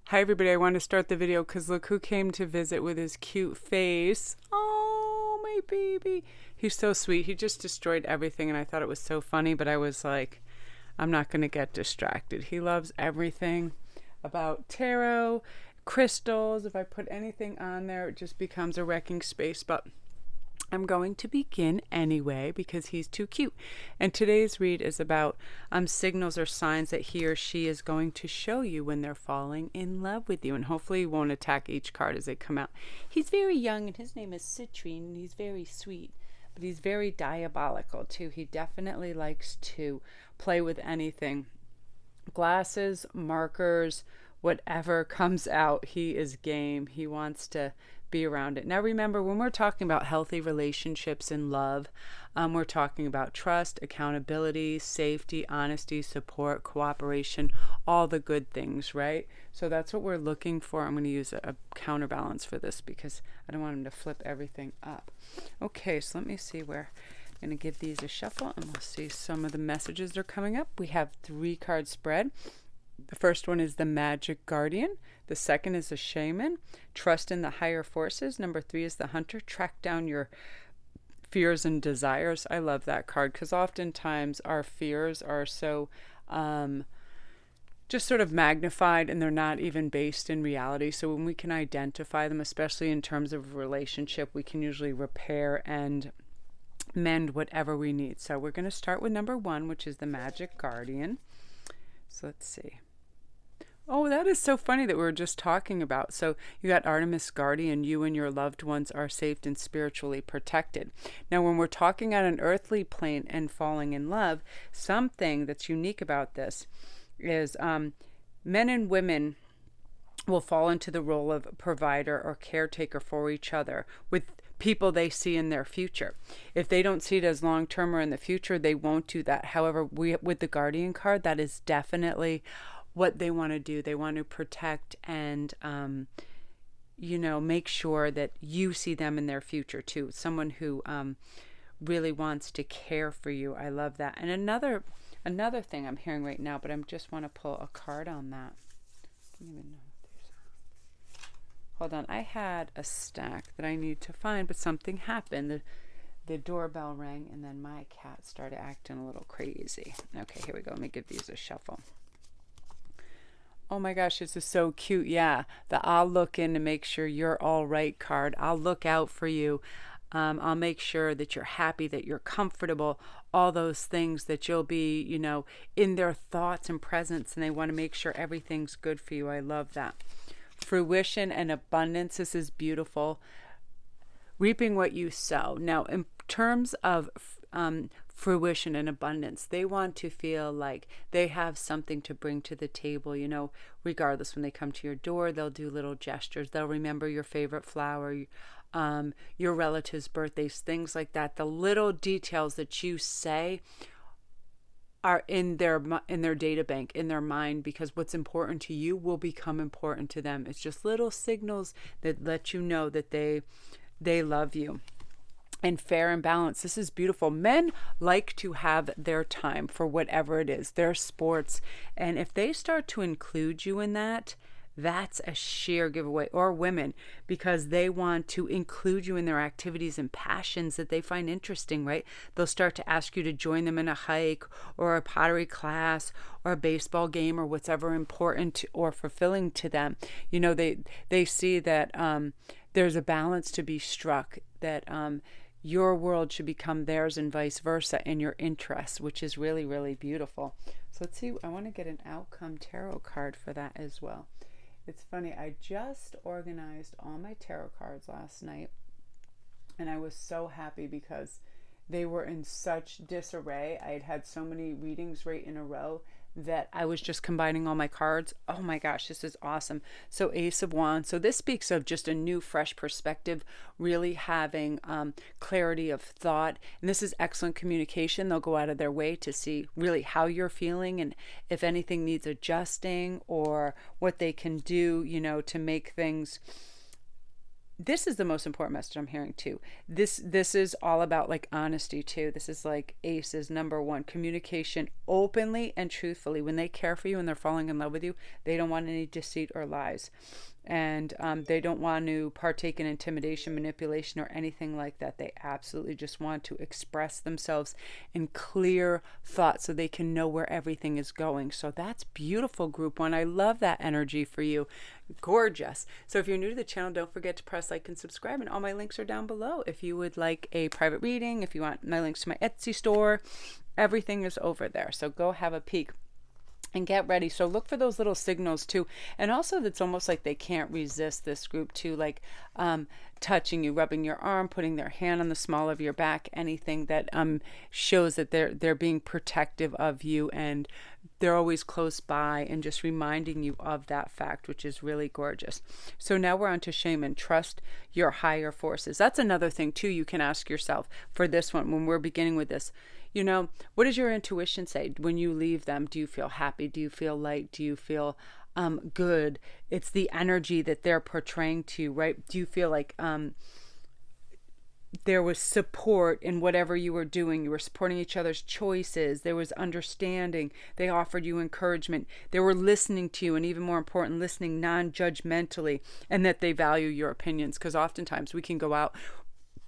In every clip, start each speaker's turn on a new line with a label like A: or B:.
A: Hi everybody, I want to start the video because look who came to visit with his cute face. Oh, my baby. He's so sweet. He just destroyed everything and I thought it was so funny, but I was like, I'm not going to get distracted. He loves everything about tarot, crystals. If I put anything on there, it just becomes a wrecking space, but I'm going to begin anyway because he's too cute. And today's read is about signals or signs that he or she is going to show you when they're falling in love with you. And hopefully he won't attack each card as they come out. He's very young and his name is Citrine and he's very sweet. But he's very diabolical too. He definitely likes to play with anything. Glasses, markers, whatever comes out, he is game. He wants to be around it. Now remember, when we're talking about healthy relationships and love, we're talking about trust, accountability, safety, honesty, support, cooperation, all the good things, right? So that's what we're looking for. I'm going to use a counterbalance for this because I don't want him to flip everything up. Okay, so let me see where I'm going to give these a shuffle and we'll see some of the messages that are coming up. We have 3-card spread. The first one is the Magic Guardian. The second is the Shaman. Trust in the higher forces. Number 3 is the Hunter. Track down your fears and desires. I love that card because oftentimes our fears are so just sort of magnified and they're not even based in reality. So when we can identify them, especially in terms of a relationship, we can usually repair and mend whatever we need. So we're going to start with number 1, which is the Magic Guardian. So let's see. Oh, that is so funny that we were just talking about. So you got Artemis Guardian, you and your loved ones are safe and spiritually protected. Now, when we're talking on an earthly plane and falling in love, something that's unique about this is men and women will fall into the role of provider or caretaker for each other with people they see in their future. If they don't see it as long-term or in the future, they won't do that. However, with the Guardian card, that is definitely what they want to do. They want to protect and, make sure that you see them in their future too. Someone who really wants to care for you. I love that. And another thing I'm hearing right now, but I just want to pull a card on that. I don't even know. Hold on, I had a stack that I need to find, but something happened. The doorbell rang, and then my cat started acting a little crazy. Okay, here we go. Let me give these a shuffle. Oh my gosh, this is so cute. Yeah, the I'll look in to make sure you're all right card. I'll look out for you. I'll make sure that you're happy, that you're comfortable, all those things that you'll be, in their thoughts and presence, and they want to make sure everything's good for you. I love that. Fruition and abundance. This is beautiful. Reaping what you sow. Now, in terms of fruition and abundance, they want to feel like they have something to bring to the table. Regardless, when they come to your door, they'll do little gestures. They'll remember your favorite flower, your relatives' birthdays, things like that. The little details that you say are in their data bank, in their mind, because what's important to you will become important to them. It's just little signals that let you know that they love you. And fair and balanced. This is beautiful. Men like to have their time for whatever it is, their sports. And if they start to include you in that, that's a sheer giveaway. Or women, because they want to include you in their activities and passions that they find interesting, right? They'll start to ask you to join them in a hike or a pottery class or a baseball game or whatever important or fulfilling to them. They see that there's a balance to be struck, that your world should become theirs and vice versa in your interests, which is really, really beautiful. So let's see. I want to get an outcome tarot card for that as well. It's funny, I just organized all my tarot cards last night, and I was so happy because they were in such disarray. I had had so many readings right in a row that I was just combining all my cards. Oh my gosh, this is awesome. So Ace of Wands. So this speaks of just a new, fresh perspective, really having clarity of thought. And this is excellent communication. They'll go out of their way to see really how you're feeling and if anything needs adjusting or what they can do, to make things this is the most important message I'm hearing too. This is all about like honesty too. This is like ACE's number one: communication openly and truthfully. When they care for you and they're falling in love with you, they don't want any deceit or lies. And they don't want to partake in intimidation, manipulation, or anything like that. They absolutely just want to express themselves in clear thought so they can know where everything is going. So that's beautiful, group one. I love that energy for you. Gorgeous. So if you're new to the channel, don't forget to press like and subscribe, and all my links are down below. If you would like a private reading, if you want my links to my Etsy store, everything is over there. So go have a peek and get ready. So look for those little signals too. And also, that's almost like they can't resist this group too, like touching you, rubbing your arm, putting their hand on the small of your back, anything that shows that they're being protective of you, and they're always close by and just reminding you of that fact, which is really gorgeous. So now we're on to shaman. Trust your higher forces. That's another thing too you can ask yourself for this one when we're beginning with this. You know, what does your intuition say when you leave them? Do you feel happy? Do you feel light? Do you feel good? It's the energy that they're portraying to you, right? Do you feel like there was support in whatever you were doing? You were supporting each other's choices. There was understanding. They offered you encouragement. They were listening to you, and even more important, listening non-judgmentally, and that they value your opinions. Because oftentimes we can go out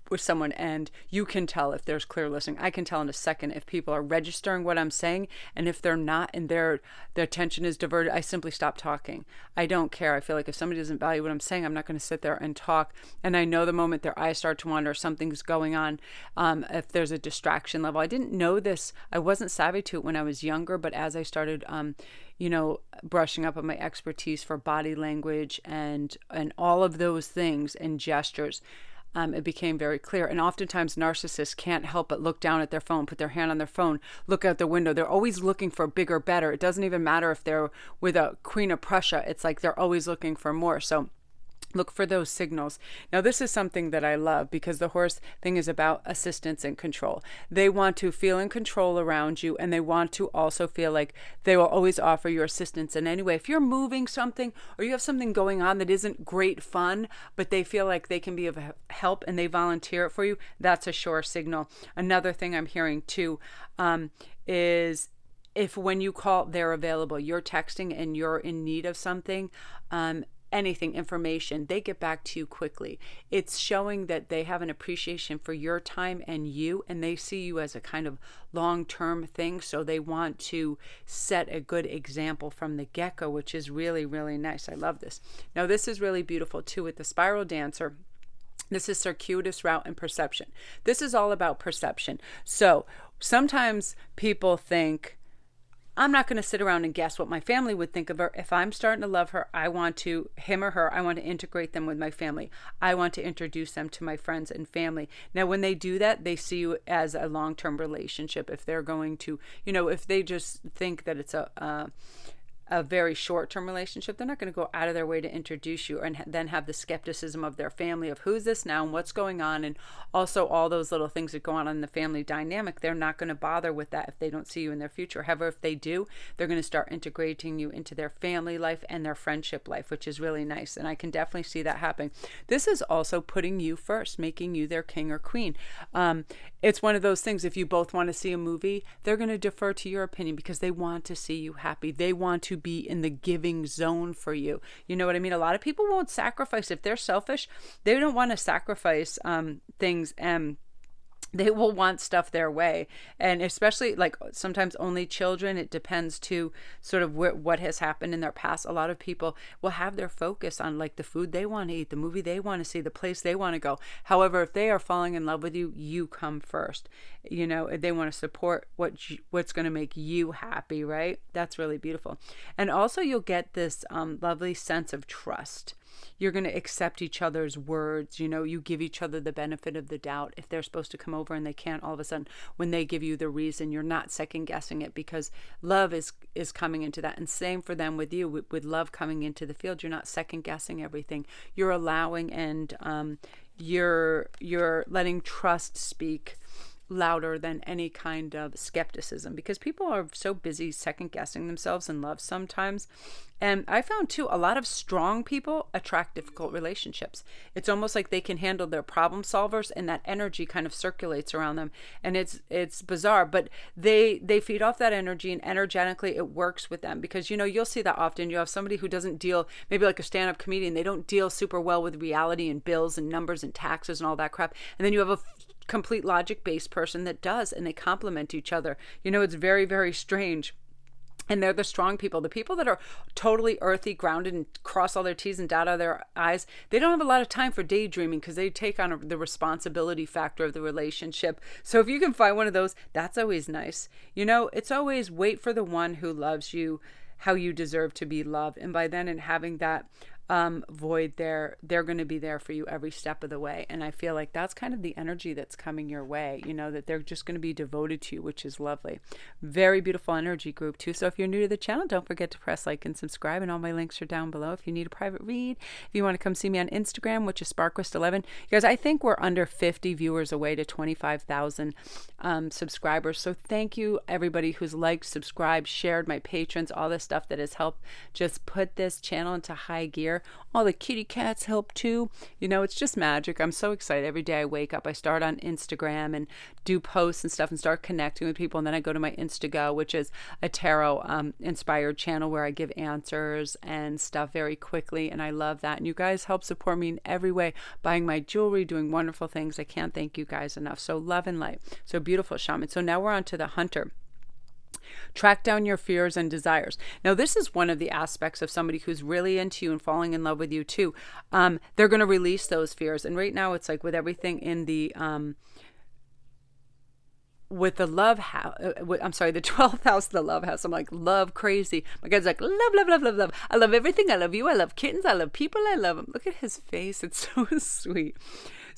A: with someone and you can tell if there's clear listening. I can tell in a second if people are registering what I'm saying, and if they're not and their attention is diverted, I simply stop talking. I don't care. I feel like if somebody doesn't value what I'm saying, I'm not going to sit there and talk. And I know the moment their eyes start to wander, something's going on, if there's a distraction level. I didn't know this. I wasn't savvy to it when I was younger, but as I started brushing up on my expertise for body language and all of those things and gestures, it became very clear. And oftentimes narcissists can't help but look down at their phone, put their hand on their phone, look out the window. They're always looking for bigger, better. It doesn't even matter if they're with a Queen of Prussia. It's like they're always looking for more. So look for those signals. Now, this is something that I love, because the horse thing is about assistance and control. They want to feel in control around you, and they want to also feel like they will always offer your assistance in any way. If you're moving something or you have something going on that isn't great fun, but they feel like they can be of help and they volunteer it for you, that's a sure signal. Another thing I'm hearing too is if when you call, they're available. You're texting and you're in need of something, anything, information, they get back to you quickly. It's showing that they have an appreciation for your time and you, and they see you as a kind of long-term thing. So they want to set a good example from the get-go, which is really, really nice. I love this. Now, this is really beautiful too with the spiral dancer. This is circuitous route and perception. This is all about perception. So sometimes people think, I'm not going to sit around and guess what my family would think of her. If I'm starting to love her, I want to, him or her, I want to integrate them with my family. I want to introduce them to my friends and family. Now, when they do that, they see you as a long-term relationship. If they're going to, if they just think that it's a very short-term relationship, they're not going to go out of their way to introduce you and then have the skepticism of their family of who's this now and what's going on, and also all those little things that go on in the family dynamic. They're not going to bother with that if they don't see you in their future. However, if they do, they're going to start integrating you into their family life and their friendship life, which is really nice, and I can definitely see that happening. This is also putting you first, making you their king or queen. It's one of those things, if you both want to see a movie, they're going to defer to your opinion because they want to see you happy. They want to be in the giving zone for you. You know what I mean? A lot of people won't sacrifice. If they're selfish, they don't want to sacrifice things, and they will want stuff their way. And especially like sometimes only children, it depends to sort of what has happened in their past. A lot of people will have their focus on like the food they want to eat, the movie they want to see, the place they want to go. However, if they are falling in love with you, you come first. They want to support what's going to make you happy, right? That's really beautiful. And also you'll get this lovely sense of trust. You're going to accept each other's words. You give each other the benefit of the doubt. If they're supposed to come over and they can't, all of a sudden, when they give you the reason, you're not second guessing it, because love is coming into that. And same for them with you. With love coming into the field, you're not second guessing everything. You're allowing, and you're letting trust speak louder than any kind of skepticism, because people are so busy second guessing themselves in love sometimes. And I found too, a lot of strong people attract difficult relationships. It's almost like they can handle their problem solvers, and that energy kind of circulates around them. And it's bizarre, but they feed off that energy, and energetically it works with them, because you'll see that often. You have somebody who doesn't deal, maybe like a stand-up comedian, they don't deal super well with reality and bills and numbers and taxes and all that crap. And then you have a complete logic-based person that does, and they complement each other. It's very, very strange. And they're the strong people. The people that are totally earthy, grounded, and cross all their T's and dot all their I's, they don't have a lot of time for daydreaming, because they take on the responsibility factor of the relationship. So if you can find one of those, that's always nice. It's always wait for the one who loves you how you deserve to be loved. And by then, in having that void there, they're going to be there for you every step of the way. And I feel like that's kind of the energy that's coming your way, that they're just going to be devoted to you, which is lovely. Very beautiful energy group too. So if you're new to the channel, don't forget to press like and subscribe, and all my links are down below if you need a private read. If you want to come see me on Instagram, which is Sparquist11. You guys, I think we're under 50 viewers away to 25,000 subscribers. So thank you everybody who's liked, subscribed, shared, my patrons, all this stuff that has helped just put this channel into high gear. All the kitty cats help too. It's just magic. I'm so excited. Every day I wake up, I start on Instagram and do posts and stuff and start connecting with people. And then I go to my Instantgo, which is a tarot inspired channel where I give answers and stuff very quickly. And I love that. And you guys help support me in every way, buying my jewelry, doing wonderful things. I can't thank you guys enough. So love and light. So beautiful, shaman. So now we're on to the hunter. Track down your fears and desires. Now, this is one of the aspects of somebody who's really into you and falling in love with you too. They're going to release those fears. And right now it's like with everything in the, with the love house, I'm sorry, the 12th house, the love house. I'm like, love crazy. My guy's like, love, love, love, love, love. I love everything. I love you. I love kittens. I love people. I love them. Look at his face. It's so sweet.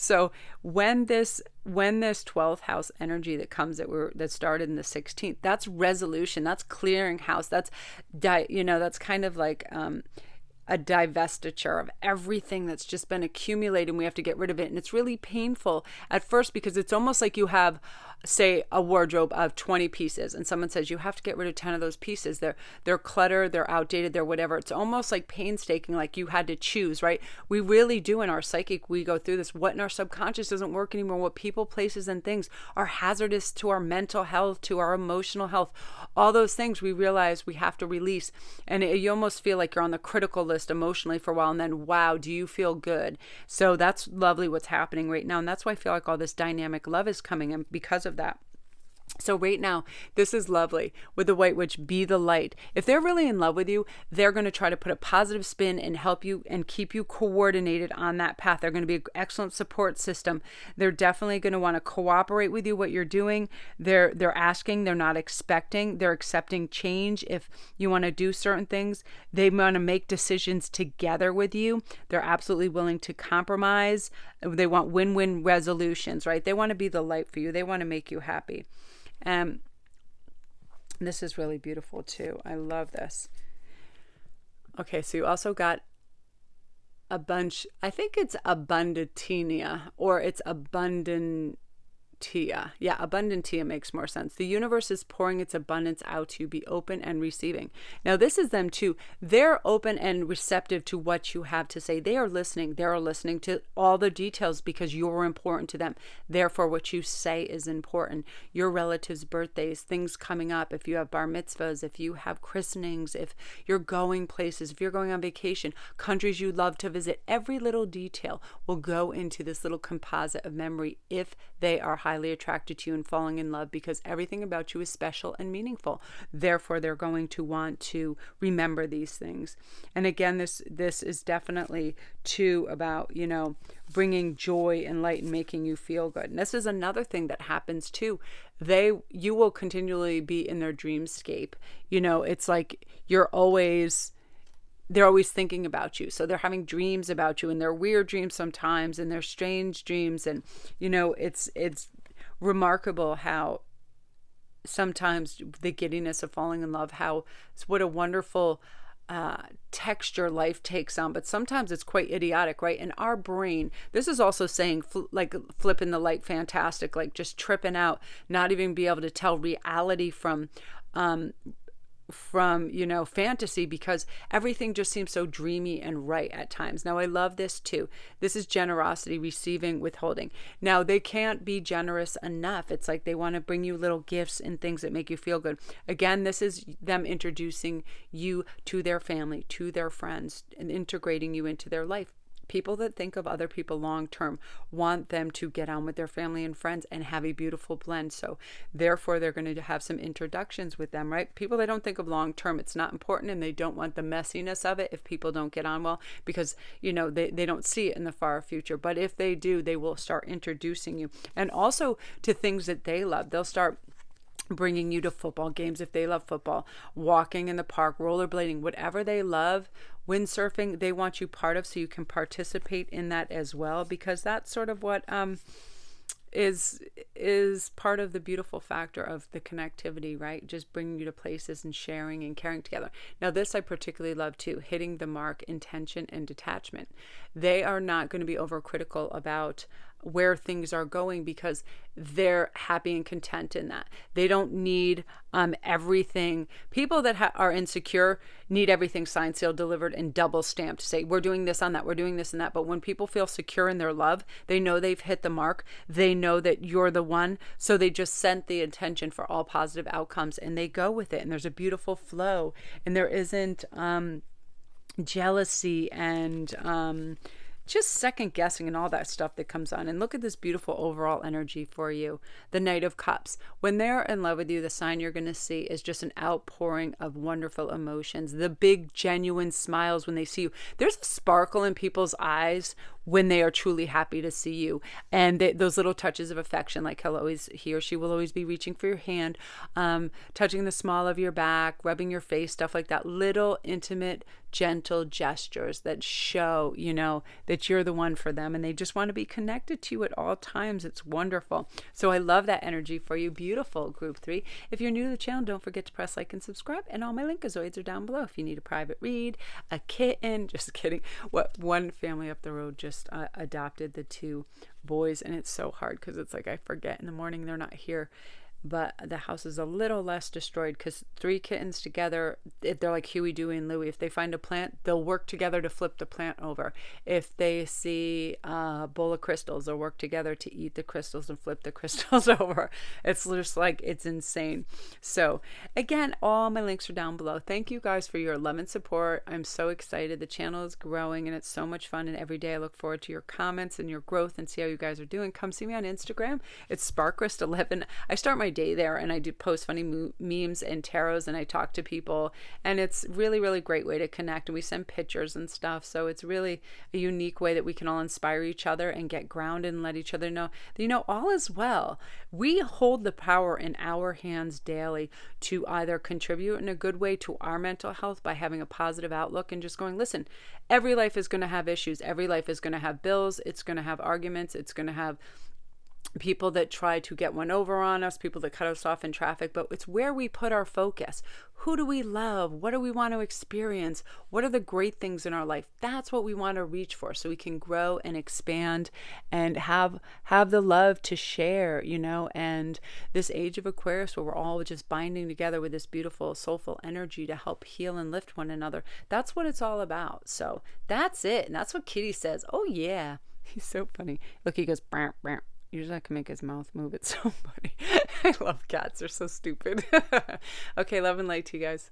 A: So when this 12th house energy that comes that started in the 16th, that's resolution, that's clearing house, that's that's kind of like a divestiture of everything that's just been accumulated, and we have to get rid of it. And it's really painful at first, because it's almost like you have, say, a wardrobe of 20 pieces, and someone says you have to get rid of 10 of those pieces. They're cluttered, they're outdated, they're whatever. It's almost like painstaking, like you had to choose, right? We really do in our psychic, we go through this. What in our subconscious doesn't work anymore, what people, places, and things are hazardous to our mental health, to our emotional health, all those things we realize we have to release. And you almost feel like you're on the critical list emotionally for a while, and then wow, do you feel good? So that's lovely what's happening right now, and that's why I feel like all this dynamic love is coming in because of that. So right now, this is lovely with the White Witch. Be the light. If they're really in love with you, they're going to try to put a positive spin and help you and keep you coordinated on that path. They're going to be an excellent support system. They're definitely going to want to cooperate with you, what you're doing. They're asking, they're not expecting. They're accepting change if you want to do certain things. They want to make decisions together with you. They're absolutely willing to compromise. They want win-win resolutions, right? They want to be the light for you. They want to make you happy. This is really beautiful too. I love this. Okay, so you also got a bunch, I think it's abundantia, or it's abundantia. Yeah, abundantia makes more sense. The universe is pouring its abundance out to you. Be open and receiving. Now, this is them too. They're open and receptive to what you have to say. They are listening. They're listening to all the details because you're important to them. Therefore, what you say is important. Your relatives' birthdays, things coming up, if you have bar mitzvahs, if you have christenings, if you're going places, if you're going on vacation, countries you love to visit, every little detail will go into this little composite of memory if they are highly attracted to you and falling in love, because everything about you is special and meaningful. Therefore, they're going to want to remember these things. And again, this is definitely too about, bringing joy and light and making you feel good. And this is another thing that happens too. You will continually be in their dreamscape. It's like they're always thinking about you. So they're having dreams about you, and they're weird dreams sometimes, and they're strange dreams. And, it's remarkable how sometimes the giddiness of falling in love, what a wonderful texture life takes on, but sometimes it's quite idiotic, right? In our brain, this is also saying like flipping the light fantastic, like just tripping out, not even be able to tell reality from fantasy, because everything just seems so dreamy and right at times. Now I love this too. This is generosity, receiving, withholding. Now they can't be generous enough. It's like they want to bring you little gifts and things that make you feel good. Again, this is them introducing you to their family, to their friends, and integrating you into their life. People that think of other people long term want them to get on with their family and friends and have a beautiful blend. So therefore, they're going to have some introductions with them, right? People that don't think of long term, it's not important, and they don't want the messiness of it if people don't get on well, because they don't see it in the far future. But if they do, they will start introducing you, and also to things that they love. They'll start bringing you to football games if they love football, walking in the park, rollerblading, whatever they love. Windsurfing, they want you part of, so you can participate in that as well, because that's sort of what is part of the beautiful factor of the connectivity, right? Just bringing you to places and sharing and caring together. Now this I particularly love too, hitting the mark, intention, and detachment. They are not going to be overcritical about where things are going, because they're happy and content in that. They don't need everything. People that are insecure need everything signed, sealed, delivered, and double stamped to say, we're doing this on that, we're doing this and that. But when people feel secure in their love, they know they've hit the mark. They know that you're the one. So they just sent the intention for all positive outcomes, and they go with it. And there's a beautiful flow, and there isn't jealousy and just second guessing and all that stuff that comes on. And look at this beautiful overall energy for you. The Knight of Cups. When they're in love with you, the sign you're going to see is just an outpouring of wonderful emotions. The big genuine smiles when they see you. There's a sparkle in people's eyes when they are truly happy to see you. And those little touches of affection, like he or she will always be reaching for your hand, touching the small of your back, rubbing your face, stuff like that. Little intimate, gentle gestures that show, that you're the one for them, and they just want to be connected to you at all times. It's wonderful. So I love that energy for you. Beautiful, Group 3. If you're new to the channel, don't forget to press like and subscribe, and all my linkazoids are down below if you need a private read, a kitten. Just kidding. One family up the road just adopted the 2 boys, and it's so hard because it's like I forget in the morning they're not here. But the house is a little less destroyed because 3 kittens together, they're like Huey, Dewey, and Louie. If they find a plant, they'll work together to flip the plant over. If they see a bowl of crystals, they'll work together to eat the crystals and flip the crystals over. It's just like, it's insane. So again, all my links are down below. Thank you guys for your love and support. I'm so excited. The channel is growing and it's so much fun. And every day I look forward to your comments and your growth and see how you guys are doing. Come see me on Instagram. It's Sparkrist11. I start my day there, and I do post funny memes and tarots, and I talk to people, and it's really, really great way to connect, and we send pictures and stuff. So it's really a unique way that we can all inspire each other and get grounded and let each other know that, all is well. We hold the power in our hands daily to either contribute in a good way to our mental health by having a positive outlook and just going, listen, every life is going to have issues. Every life is going to have bills. It's going to have arguments. It's going to have people that try to get one over on us, people that cut us off in traffic, but it's where we put our focus. Who do we love? What do we want to experience? What are the great things in our life? That's what we want to reach for, so we can grow and expand and have the love to share, and this age of Aquarius where we're all just binding together with this beautiful soulful energy to help heal and lift one another. That's what it's all about. So that's it. And that's what Kitty says. Oh yeah. He's so funny. Look, he goes, brr, brr. Usually I can make his mouth move. It's so funny. I love cats. They're so stupid. Okay, love and light to you guys.